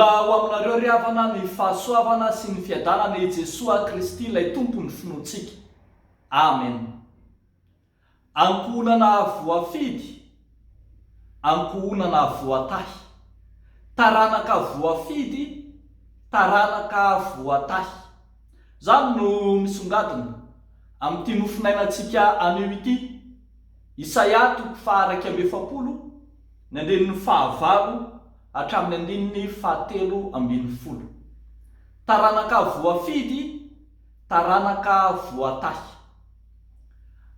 Milao aminareo ry havana ny fahasoavana sy ny fiadanana i Jesosy Kristy ilay tompony finoantsika. Amen. Ankohonana voafidy, ankohonana voatahy. Taranaka voafidy, taranaka voatahy. Zany no misongadina amin'ity nofinainantsika anio ity. Isaia 1:7, ny andinin'ny 9 hatramin'ny andininy 7:70. Taranaka voafidy, taranaka voatahy.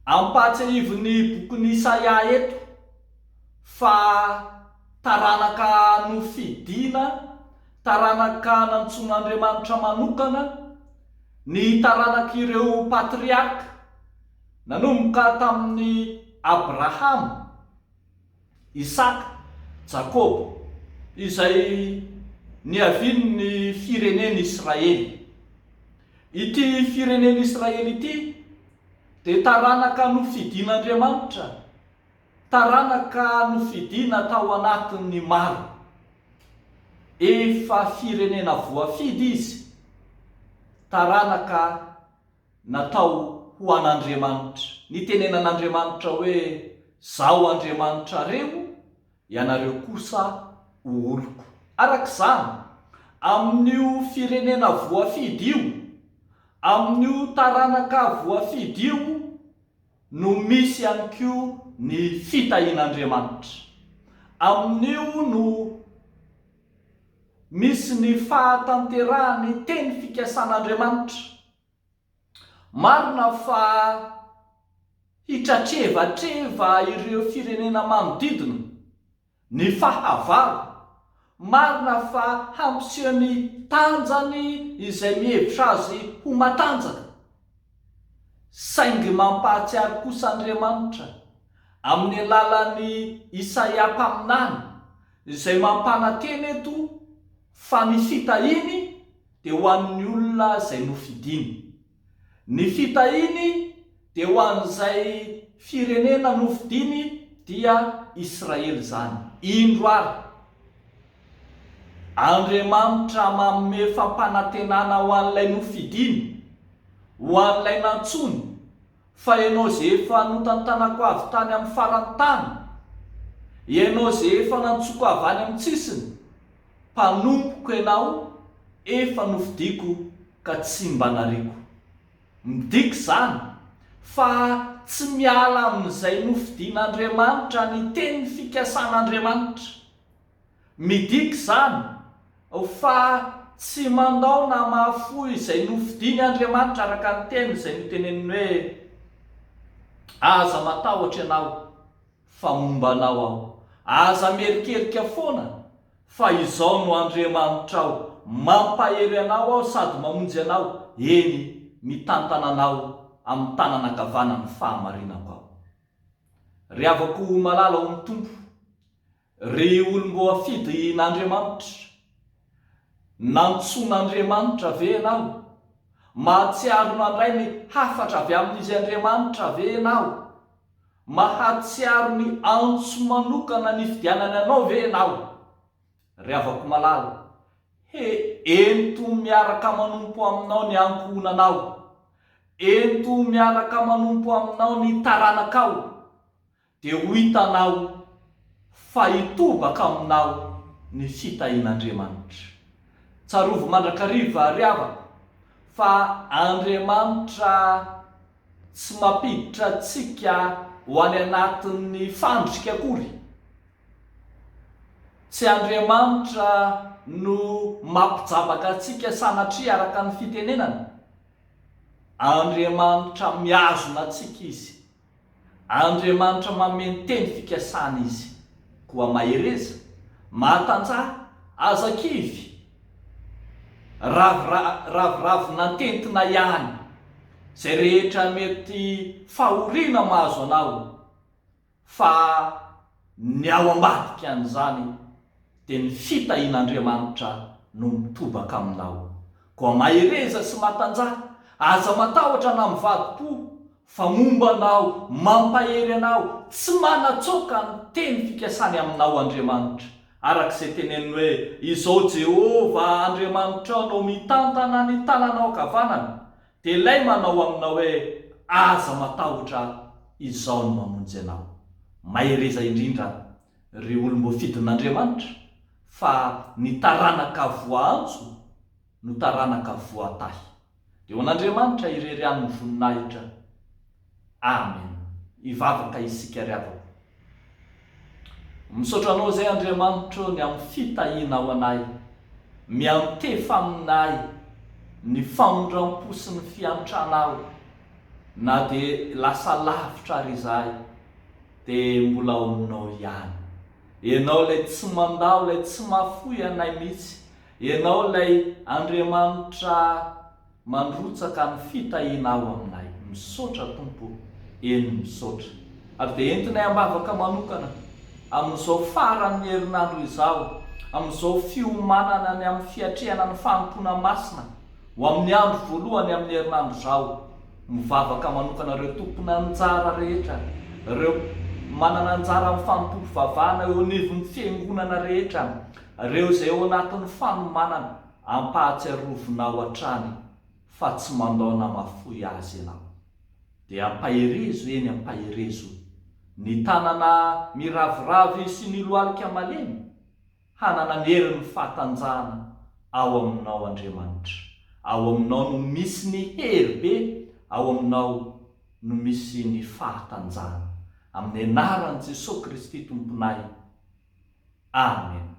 Ampatsahivon'ny bokin'ny Isaia eto fa taranaka nofidina, taranaka nantsoan'Andriamanitra manokana, ny taranak'ireo patriarka nanomboka tamin'ny Abraham, Isaka, Jakob, izay niavian'ny fireneny Israely. Ity fireneny Israely ity dia taranaka nofidin'Andriamanitra, taranaka nofidina tao anatin'ny maro. Efa firenena voafidy izy, taranaka natao ho an'Andriamanitra. Ny tenenan'Andriamanitra hoe zao Andriamanitra reo, ianareo kosa oloko. Arak'izany, amin'io firenena voafidy io, amin'io taranaka voafidy io no misy ihany koa ny fitahian'Andriamanitra. Amin'io no misy ny fahatanterahany teny fikasan'Andriamanitra. Marina fa hitratrevatreva ireo firenena manodidina ny fahavalo. Marina fa hampiseho ny tanjany izay mihevitra azy ho matanjaka. Saingy mampahatsiaro kosa Andriamanitra amin'ny alalan'ny Isaia mpaminany izay mampanantena eto fa ny fitahiny dia ho an'ny olona izay nofidiny. Ny fitahiny dia ho an'izay firenena nofidiny dia Israely zany. Indro ary Andriamanitra manome fampanantenana ho an'ilay nofidiny, ho an'ilay nantsony fa ianao izay efa notantanako avy tany amin'ny farantany, ianao izay efa nantsoko avy any amin'ny tsisiny, mpanompoko ianao, efa nofidiko ka tsy mba nariko. Midika zany fa tsy miala amin'izay nofidin'Andriamanitra ny teny fikasan'Andriamanitra. Midika zany fa tsy mandao na mahafoy izay nofidiny Andriamanitra araka ny teny izay noteneniny hoe aza matahotra ianao fa momba anao aho, aza merikerika foana fa izao no Andriamanitra aho, mampahery anao aho sady mamonjy anao, eny mitantana anao amin'ny tanana ankavanany fahamarinako aho. Ry havako malala ho ny tompo, ry olom-boafidy n'Andriamanitra, nantson'Andriamanitra ve ianao? Mahatsiaro nandray ny hafatra avy amin'izy Andriamanitra ve ianao? Mahatsiaro ny antso manokana ny fidianany anao ve ianao? Ry havako malala, ento miaraka manompo aminao ny ankohonanao, ento miaraka manompo aminao ny taranakao, dia ho hitanao fa hitobaka aminao ny fitahian'Andriamanitra. Tsarovo mandrakariva ry havako fa Andriamanitra tsy mampiditra antsika ho any anatin'ny fandrika akory. Tsy Andriamanitra no mampijabaka antsika sanatria araka ny fitenenana. Andriamanitra miazona antsika izy, Andriamanitra mameno teny fikasana izy, koa mahereza, mahatanjaha, azakivy, raviravina tentina ihany, zay rehetra mety fahoriana mahazo anao, fa ny ao ambadika an'izany dia ny fitahian'Andriamanitra no mitobaka aminao. Koa mahereza sy mahatanjaha, aza matahotra na mivadi-po, fa momba anao, mampahery anao, tsy manatsoaka ny teny fikasany aminao Andriamanitra. arak'izay teneny hoe izao Jehova Andriamanitra no mitantana ny tananao ankavanana, dia ilay manao aminao hoe aza matahotra izao no mamonjy anao. Mahireza indrindra ry olom-boafidin'Andriamanitra fa ny taranaka voantso no taranaka voatahy. Dia ho an'Andriamanitra irery amin'ny voninahitra. Amen. Ivavaka isika ry avako. Misaotra anao izay Andriamanitra ny amin'ny fitahiana ao anay, miantefa aminay ny famondram-po sy ny fiantrana ao, na dia lasa lavitra ary izahay dia mbola ao aminao ihany. Ianao ilay tsy mandao, ilay tsy mafoy anay mihitsy. Ianao ilay Andriamanitra mandrotsaka ny fitahiana ao aminay. Misaotra Tompo, eny misaotra. Ary dia entinay ambavaka manokana amin'izao faran'ny herinandro izao, amin'izao fiomanana ny amin'ny fiatrehana ny fanompona masina ho amin'ny andro voalohany amin'ny herinandro izao. Mivavaka manokana ireo tompona anjara rehetra, ireo manana anjara amin'ny fanompoam-pivavahana eo anivon'ny fiangonana rehetra, ireo izay ao anatin'ny fanomanana, ampahatsiarovinao hatrany fa tsy mandaona mafoy azy ianao. Dia ampaherezo eny ampaherezo ny tanana miraviravy sy ny lohalika malemy, hanana ny herin'ny fahatanjahana ao aminao Andriamanitra. Ao aminao no misy ny hery be, ao aminao no misy ny fahatanjahana. Amin'ny anaran'i Jesosy Kristy Tomponay. Amen.